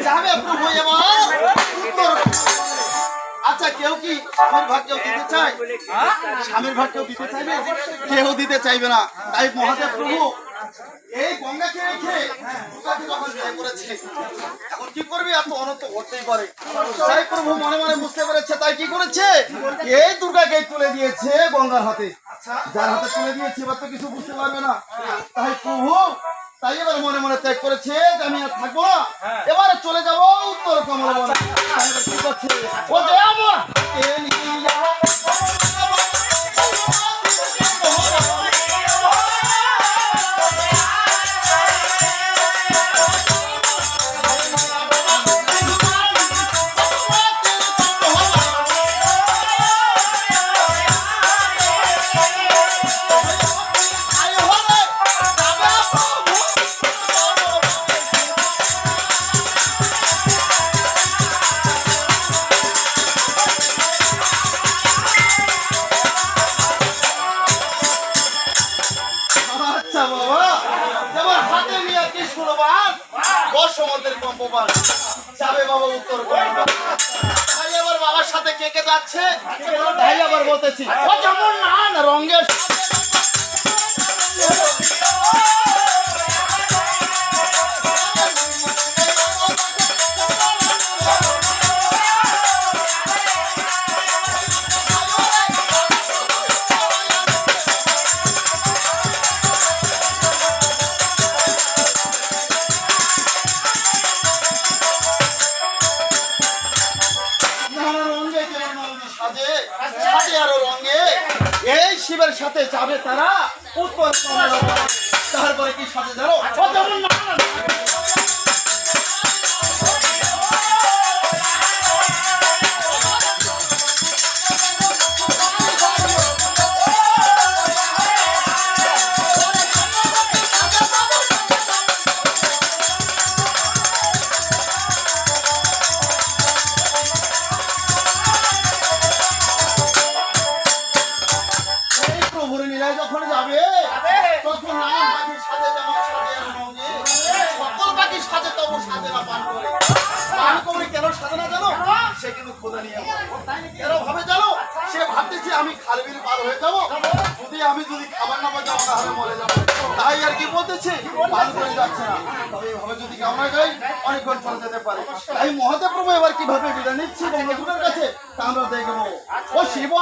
যাবে প্রভু এবার উত্তর। আচ্ছা কেউ কি স্বামীর ভাগ কেউ দিতে চায়? স্বামীর ভাগ কেউ দিতে চাইবে? কেউ দিতে চাইবে না। তাই মহাদেব প্রভু এই গঙ্গাকে রেখে দুর্গাকে যখন জয় করেছে, এখন কি করবে? এত অনন্ত করতেই পারে। তাই প্রভু মনে মনে বুঝতে পেরেছে, তাই কি করেছে? এই দুর্গাকে তুলে দিয়েছে গঙ্গার হাতে। যার হাতে তুলে দিয়েছে এবার তো কিছু বুঝতে পারবে না। তাই প্রভু তাই এবার মনে মনে ত্যাগ করেছে যে আমি আর থাকবো না, এবারে চলে যাবো উত্তর কমলবনে। কি করছে? ও যে আমার যাবে বাবা উত্তর তাই আবার বাবার সাথে কে কে যাচ্ছে? তাই আবার বলতেছি ও যেমন না রঙের এই শিবের সাথে যাবে তারা উত্তর কমলবনে। তারপরে কি সাথে জানো? যখন যাবে তখন পাখির সাথে যেমন সকল পাখির সাথে তবু সাথে না পান করে পান করে কেন সাথে না জানো? সে কিন্তু খোদা নিয়ে কেন ভাবে জানো? সে ভাবতেছে আমি খালবিল পার হয়ে যাবো, যদি খাবার না পাই যাবো তাহলে মরে যাবো। তাই আর কি বলতেছে পান করে যাচ্ছে না। তবে এভাবে যদি কামনা যাই অনেকক্ষণ চলে যেতে পারে। তাই মহাদেব প্রভু এবার কিভাবে বিদায় নিচ্ছে গঙ্গাধরের কাছে তা আমরা দেখবো। ও শিব